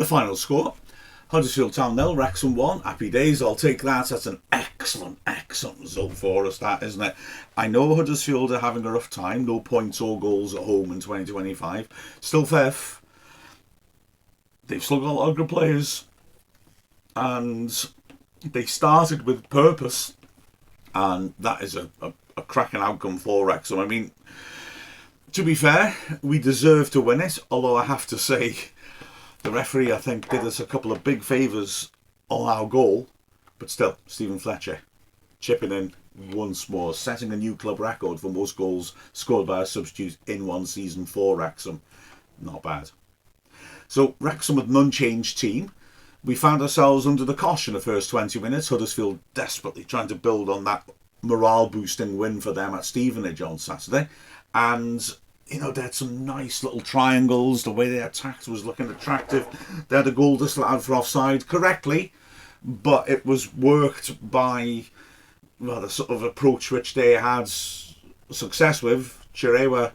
final score: Huddersfield Town 0, Wrexham 1. Happy days, I'll take that. That's an excellent result for us, that, isn't it? I know Huddersfield are having a rough time, no points or goals at home in 2025. Still fifth. They've still got a lot of good players. And they started with purpose. And that is a cracking outcome for Wrexham. I mean, to be fair, we deserve to win it. Although I have to say, the referee, I think, did us a couple of big favours on our goal. But still, Stephen Fletcher chipping in once more, setting a new club record for most goals scored by a substitute in one season for Wrexham. Not bad. So, Wrexham with an unchanged team. We found ourselves under the cosh in the first 20 minutes. Huddersfield desperately trying to build on that morale-boosting win for them at Stevenage on Saturday. And, you know, they had some nice little triangles. The way they attacked was looking attractive. They had a goal disallowed for offside correctly, but it was worked by, well, the sort of approach which they had success with. Chirewa,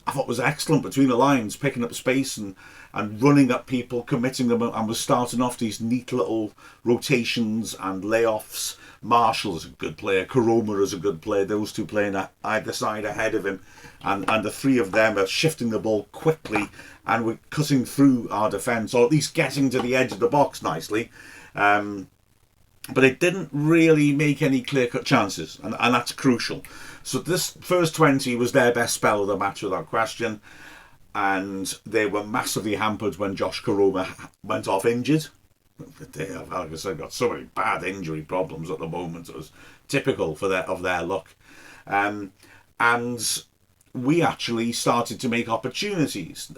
I thought, was excellent between the lines, picking up space and running at people, committing them, and was starting off these neat little rotations and layoffs. Marshall is a good player, Karoma is a good player, those two playing at either side ahead of him, and the three of them are shifting the ball quickly and we're cutting through our defence, or at least getting to the edge of the box nicely. But it didn't really make any clear-cut chances, and that's crucial. So this first 20 was their best spell of the match without question, and they were massively hampered when Josh Karoma went off injured. They have, like I said, got so many bad injury problems at the moment. It was typical for their luck. And we actually started to make opportunities.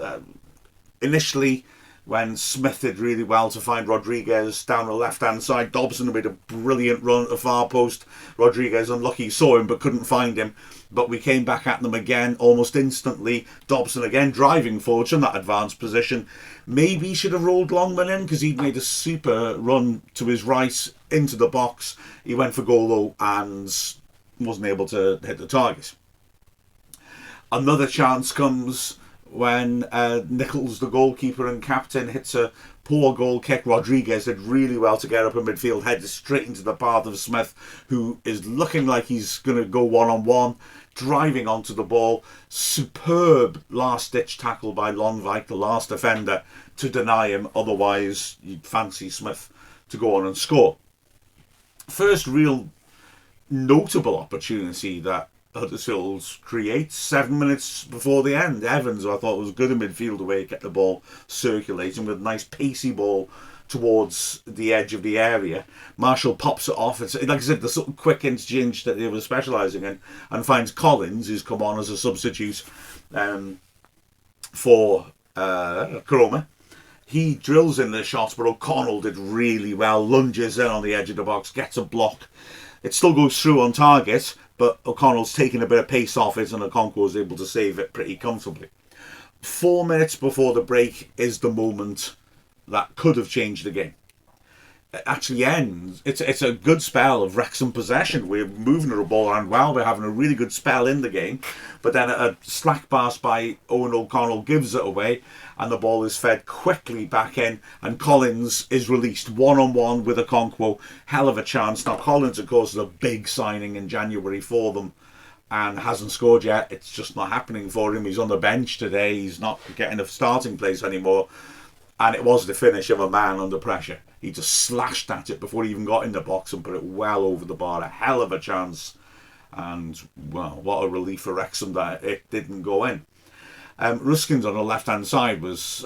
Initially, when Smith did really well to find Rodriguez down the left-hand side, Dobson made a brilliant run at the far post. Rodriguez, unlucky, saw him but couldn't find him. But we came back at them again almost instantly. Dobson again driving forward from that advanced position. Maybe he should have rolled Longman in because he'd made a super run to his right into the box. He went for goal though and wasn't able to hit the target. Another chance comes when Nichols, the goalkeeper and captain, hits a poor goal kick. Rodriguez did really well to get up in midfield, headed straight into the path of Smith, who is looking like he's going to go one-on-one, driving onto the ball. Superb last-ditch tackle by Lonvik, the last defender, to deny him. Otherwise, you'd fancy Smith to go on and score. First real notable opportunity that Huddersfield creates 7 minutes before the end. Evans, I thought, was good in midfield the way he kept the ball circulating with a nice pacey ball towards the edge of the area. Marshall pops it off. It's, like I said, the sort of quick interchange that they were specialising in, and finds Collins, who's come on as a substitute for Karoma. He drills in the shot, but O'Connell did really well, lunges in on the edge of the box, gets a block. It still goes through on target, but O'Connell's taking a bit of pace off it and Okonkwo is able to save it pretty comfortably. 4 minutes before the break is the moment that could have changed the game. It actually ends. It's a good spell of Wrexham possession. We're moving the ball around well. We're having a really good spell in the game. But then a slack pass by Owen O'Connell gives it away and the ball is fed quickly back in and Collins is released one-on-one with Okonkwo. Hell of a chance. Now Collins, of course, is a big signing in January for them and hasn't scored yet. It's just not happening for him. He's on the bench today. He's not getting a starting place anymore. And it was the finish of a man under pressure. He just slashed at it before he even got in the box and put it well over the bar. A hell of a chance. And, well, what a relief for Wrexham that it didn't go in. Ruskins on the left-hand side was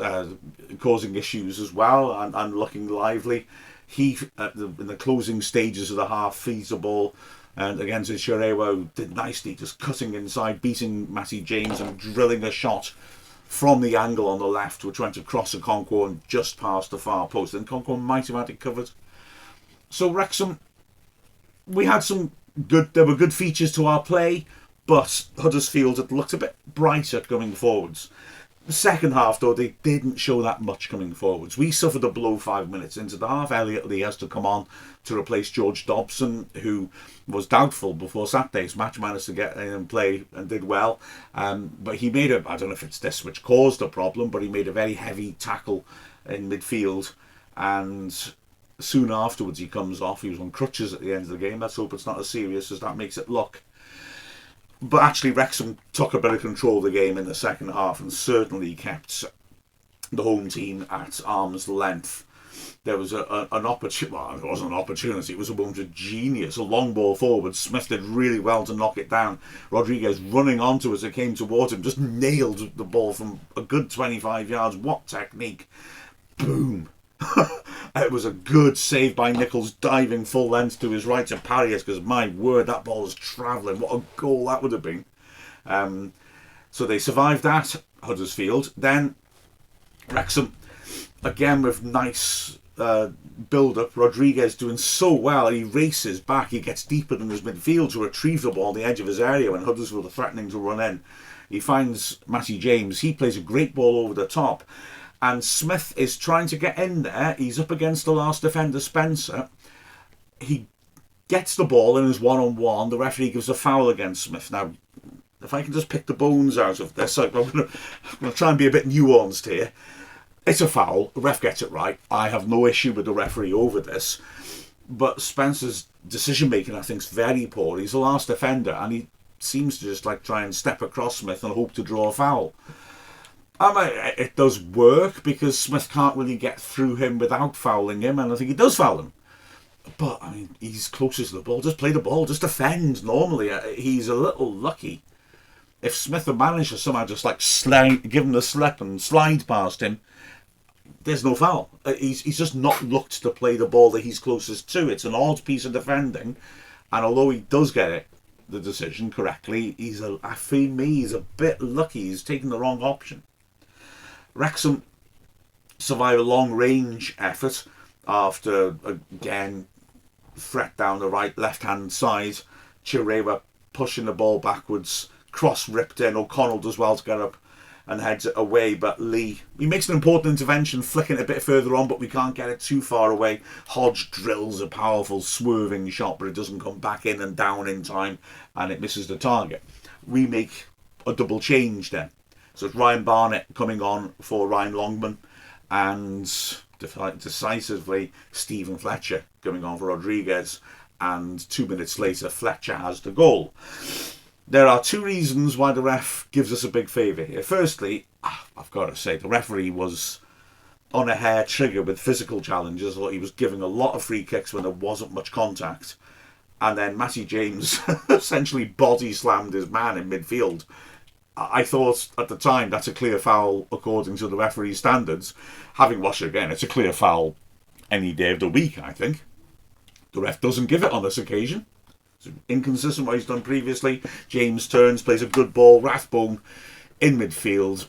causing issues as well and looking lively. He, in the closing stages of the half, feeds the ball and against Chirewa, did nicely, just cutting inside, beating Matty James and drilling a shot from the angle on the left. We're trying to cross Okonkwo and just past the far post. And Okonkwo might have had it covered. So Wrexham, we had some good, there were good features to our play, but Huddersfield had looked a bit brighter going forwards. The second half, though, they didn't show that much coming forwards. We suffered a blow 5 minutes into the half. Elliot Lee has to come on to replace George Dobson, who was doubtful before Saturday's match, managed to get in and play and did well. But he made I don't know if it's this which caused the problem, but he made a very heavy tackle in midfield, and soon afterwards he comes off. He was on crutches at the end of the game. Let's hope it's not as serious as that makes it look. But actually Wrexham took a bit of control of the game in the second half and certainly kept the home team at arm's length. There was an opportunity, well, it wasn't an opportunity, it was a moment of genius. A long ball forward, Smith did really well to knock it down. Rodriguez running onto as it came towards him, just nailed the ball from a good 25 yards. What technique. Boom. It was a good save by Nichols, diving full length to his right to parry it, because my word, that ball was travelling. What a goal that would have been. So they survived that, Huddersfield. Then Wrexham, again with nice build-up. Rodriguez doing so well. He races back. He gets deeper than his midfield to retrieve the ball on the edge of his area when Huddersfield are threatening to run in. He finds Matty James. He plays a great ball over the top. And Smith is trying to get in there. He's up against the last defender, Spencer. He gets the ball in his one-on-one. The referee gives a foul against Smith. Now, if I can just pick the bones out of this, I'm going to try and be a bit nuanced here. It's a foul. The ref gets it right. I have no issue with the referee over this. But Spencer's decision-making, I think, is very poor. He's the last defender, and he seems to just try and step across Smith and hope to draw a foul. It does work because Smith can't really get through him without fouling him, and I think he does foul him. But, he's closest to the ball. Just play the ball. Just defend normally. He's a little lucky. If Smith had managed to somehow just give him the slip and slide past him, there's no foul. He's just not looked to play the ball that he's closest to. It's an odd piece of defending, and although he does get the decision correctly, he's a bit lucky. He's taken the wrong option. Wrexham survive a long-range effort after, again, threat down the left-hand side. Chirewa pushing the ball backwards, cross ripped in. O'Connell does well to get up and heads it away, but Lee, he makes an important intervention, flicking it a bit further on, but we can't get it too far away. Hodge drills a powerful swerving shot, but it doesn't come back in and down in time, and it misses the target. We make a double change then. So it's Ryan Barnett coming on for Ryan Longman, and decisively Stephen Fletcher coming on for Rodriguez, and 2 minutes later Fletcher has the goal. There are two reasons why the ref gives us a big favour here. Firstly, I've got to say, the referee was on a hair trigger with physical challenges. I thought he was giving a lot of free kicks when there wasn't much contact. And then Matty James essentially body slammed his man in midfield. I thought at the time that's a clear foul according to the referee's standards. Having watched it again, it's a clear foul any day of the week, I think. The ref doesn't give it on this occasion. It's inconsistent what he's done previously. James turns, plays a good ball. Rathbone in midfield.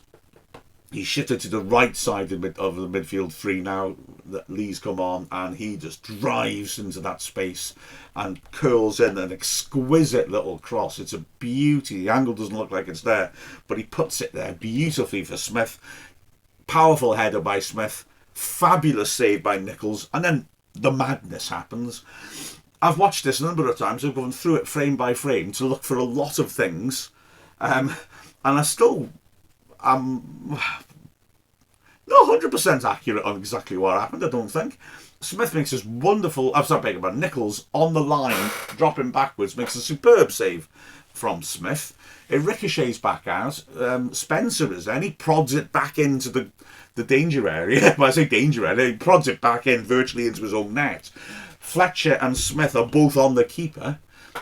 He's shifted to the right side of the midfield three now that Lee's come on, and he just drives into that space and curls in an exquisite little cross. It's a beauty. The angle doesn't look like it's there, but he puts it there beautifully for Smith. Powerful header by Smith. Fabulous save by Nichols. And then the madness happens. I've watched this a number of times. I've gone through it frame by frame to look for a lot of things. And I still... not 100% accurate on exactly what happened, I don't think. Smith makes this wonderful... Nichols on the line, dropping backwards, makes a superb save from Smith. It ricochets back out. Spencer is then. He prods it back into the danger area. When I say danger area, he prods it back in virtually into his own net. Fletcher and Smith are both on the keeper.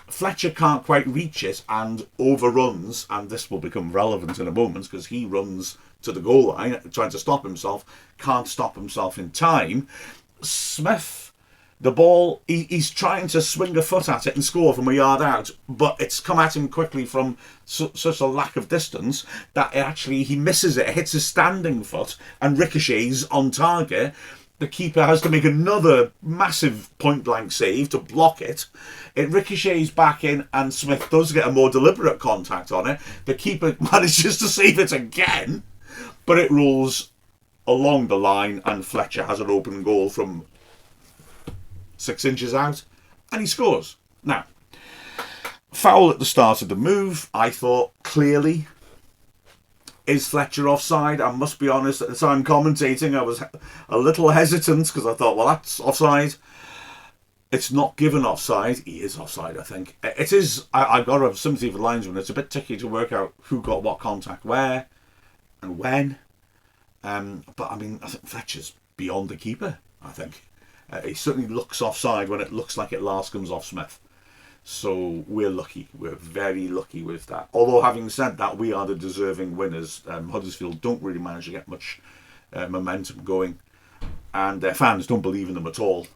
Fletcher can't quite reach it and overruns, and this will become relevant in a moment because he runs to the goal line trying to stop himself, can't stop himself in time. Smith, the ball, he's trying to swing a foot at it and score from a yard out, but it's come at him quickly from such a lack of distance that he misses it, hits his standing foot and ricochets on target. The keeper has to make another massive point-blank save to block it. It ricochets back in, and Smith does get a more deliberate contact on it. The keeper manages to save it again, but it rolls along the line, and Fletcher has an open goal from 6 inches out, and he scores. Now, foul at the start of the move, I thought, clearly. Is Fletcher offside? I must be honest, at the time commentating, I was a little hesitant because I thought, well, that's offside. It's not given offside. He is offside, I think. It is. I've got to have sympathy for the linesman. It's a bit tricky to work out who got what contact where and when. But I mean, I think Fletcher's beyond the keeper, I think. He certainly looks offside when it looks like it last comes off Smith. So we're lucky. We're very lucky with that. Although having said that, we are the deserving winners. Huddersfield don't really manage to get much momentum going. And their fans don't believe in them at all.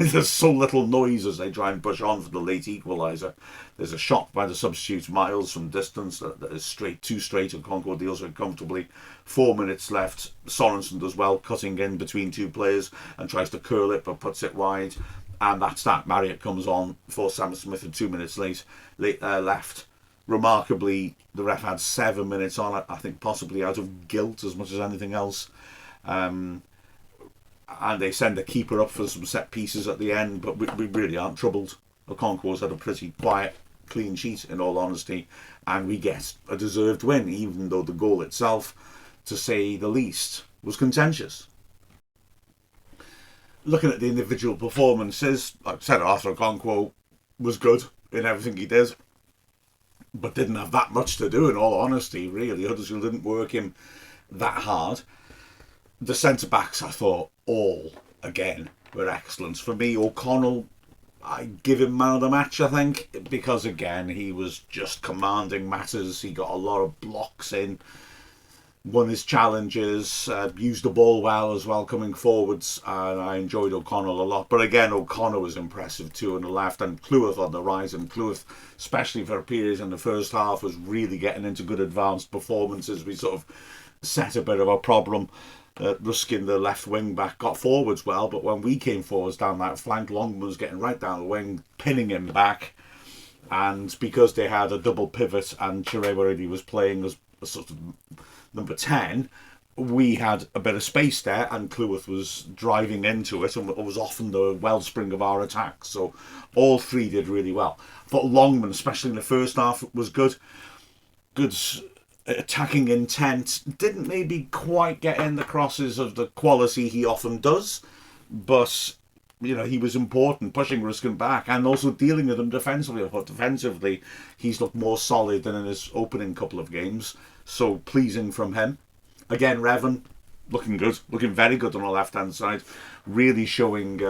There's so little noise as they try and push on for the late equaliser. There's a shot by the substitute Miles from distance that is too straight, and Concord deals with it comfortably. 4 minutes left. Sorensen does well, cutting in between two players and tries to curl it but puts it wide. And that's that. Marriott comes on for Sam Smith and 2 minutes left. Remarkably, the ref had 7 minutes on it, I think possibly out of guilt as much as anything else. And they send the keeper up for some set pieces at the end, but we really aren't troubled. Okonkwo's had a pretty quiet, clean sheet, in all honesty, and we get a deserved win, even though the goal itself, to say the least, was contentious. Looking at the individual performances, like I said, Arthur Okonkwo was good in everything he did, but didn't have that much to do, in all honesty, really. Huddersfield didn't work him that hard. The centre-backs, I thought, all, again, were excellent. For me, O'Connell, I give him man of the match, I think, because, again, he was just commanding matters. He got a lot of blocks in, won his challenges, used the ball well as well coming forwards, and I enjoyed O'Connell a lot. But again, O'Connor was impressive too on the left, and Cleworth on the right, and Cleworth, especially for a period in the first half, was really getting into good advanced performances. We sort of set a bit of a problem. Ruskin, the left wing back, got forwards well, but when we came forwards down that flank, Longman was getting right down the wing, pinning him back. And because they had a double pivot and Chiré already was playing as a sort of number 10, we had a bit of space there, and Cleworth was driving into it, and it was often the wellspring of our attack. So all three did really well. I thought Longman, especially in the first half, was good. Good attacking intent. Didn't maybe quite get in the crosses of the quality he often does, but he was important, pushing Ruskin back and also dealing with them defensively. I thought defensively he's looked more solid than in his opening couple of games, so pleasing from him. Again, Revan looking good, looking very good on the left hand side, really showing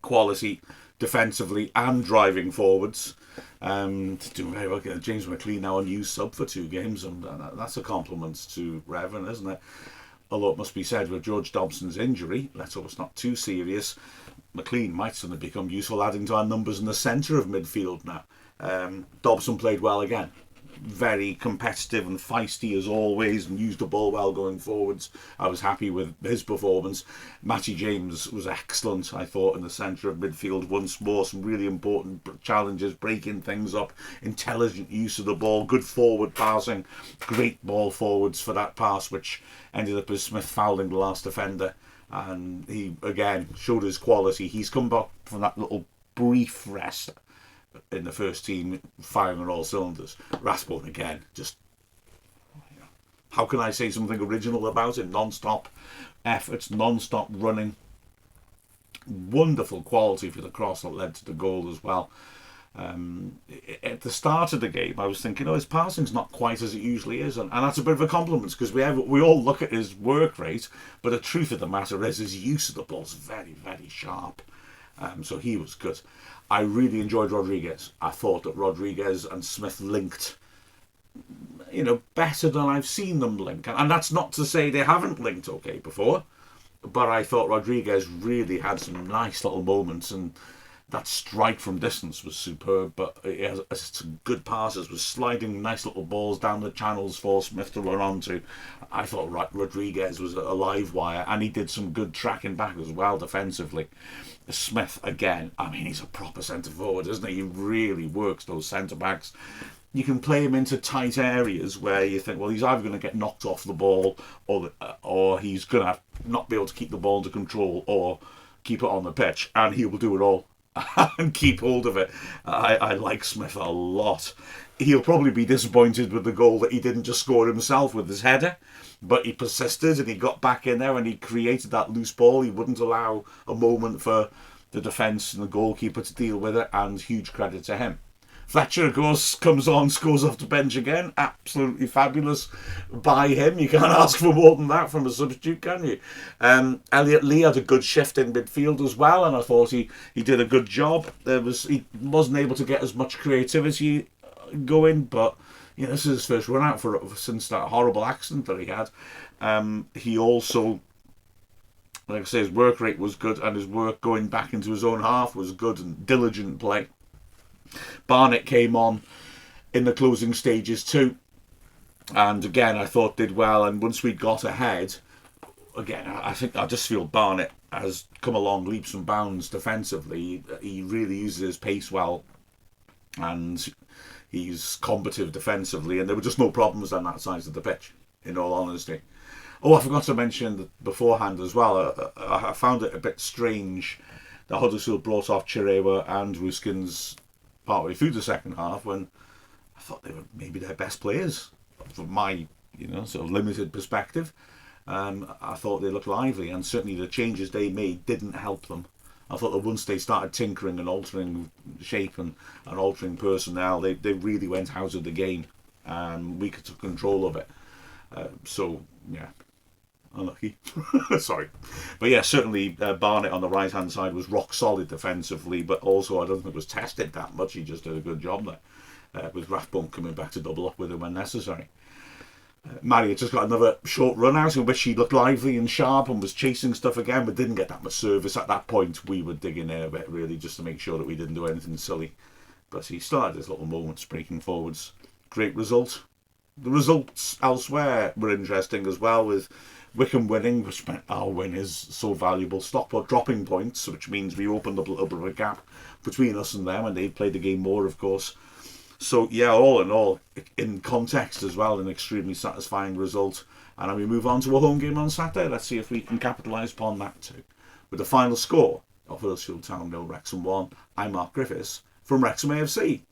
quality defensively and driving forwards. Doing very well. James McLean now on used sub for 2 games, and that's a compliment to Revan, isn't it? Although it must be said, with George Dobson's injury, let's hope it's not too serious, McLean might suddenly become useful, adding to our numbers in the centre of midfield now. Dobson played well again. Very competitive and feisty as always, and used the ball well going forwards. I was happy with his performance. Matty James was excellent, I thought, in the centre of midfield once more. Some really important challenges, breaking things up, intelligent use of the ball, good forward passing, great ball forwards for that pass, which ended up with Smith fouling the last defender. And he, again, showed his quality. He's come back from that little brief rest in the first team, firing on all cylinders. Rathbone again, just, how can I say something original about him? Non-stop efforts, non-stop running, wonderful quality for the cross that led to the goal as well. At the start of the game, I was thinking, his passing's not quite as it usually is, and that's a bit of a compliment, because we all look at his work rate, but the truth of the matter is his use of the ball's very, very sharp. So he was good. I really enjoyed Rodriguez. I thought that Rodriguez and Smith linked, better than I've seen them link. And that's not to say they haven't linked okay before, but I thought Rodriguez really had some nice little moments, and that strike from distance was superb, but he has some good passes, was sliding nice little balls down the channels for Smith to run onto. I thought Rodriguez was a live wire, and he did some good tracking back as well defensively. Smith, again, he's a proper centre forward, isn't he? He really works those centre backs. You can play him into tight areas where you think, well, he's either going to get knocked off the ball, or he's going to not be able to keep the ball under control or keep it on the pitch, and he will do it all. and keep hold of it. I like Smith a lot. He'll probably be disappointed with the goal that he didn't just score himself with his header, but he persisted and he got back in there and he created that loose ball. He wouldn't allow a moment for the defence and the goalkeeper to deal with it, and huge credit to him. Fletcher, of course, comes on, scores off the bench again. Absolutely fabulous by him. You can't ask for more than that from a substitute, can you? Elliot Lee had a good shift in midfield as well, and I thought he did a good job. He wasn't able to get as much creativity going, but this is his first run out since that horrible accident that he had. He also, like I say, his work rate was good, and his work going back into his own half was good and diligent play. Barnett came on in the closing stages too, and again I thought did well. And once we got ahead, again I just feel Barnett has come along leaps and bounds defensively. He really uses his pace well, and he's combative defensively, and there were just no problems on that side of the pitch, in all honesty. Oh, I forgot to mention beforehand as well, I found it a bit strange that Huddersfield brought off Chirewa and Ruskins partway through the second half, when I thought they were maybe their best players from my sort of limited perspective. I thought they looked lively, and certainly the changes they made didn't help them. I thought that once they started tinkering and altering shape and altering personnel, they really went out of the game, and we took control of it. So yeah, unlucky. Sorry. But yeah, certainly Barnett on the right hand side was rock solid defensively, but also I don't think it was tested that much. He just did a good job there, with Rathbone coming back to double up with him when necessary. Marriott just got another short run out in which he looked lively and sharp and was chasing stuff again, but didn't get that much service. At that point we were digging in a bit, really, just to make sure that we didn't do anything silly. But he still had his little moments breaking forwards. Great result. The results elsewhere were interesting as well, with Wycombe winning, which meant our win is so valuable. Stockport dropping points, which means we opened up a little bit of a gap between us and them, and they've played the game more, of course. So yeah, all in all, in context as well, an extremely satisfying result. And then we move on to a home game on Saturday. Let's see if we can capitalise upon that too. With the final score of Huddersfield Town 0, Wrexham 1, I'm Mark Griffiths from Wrexham AFC.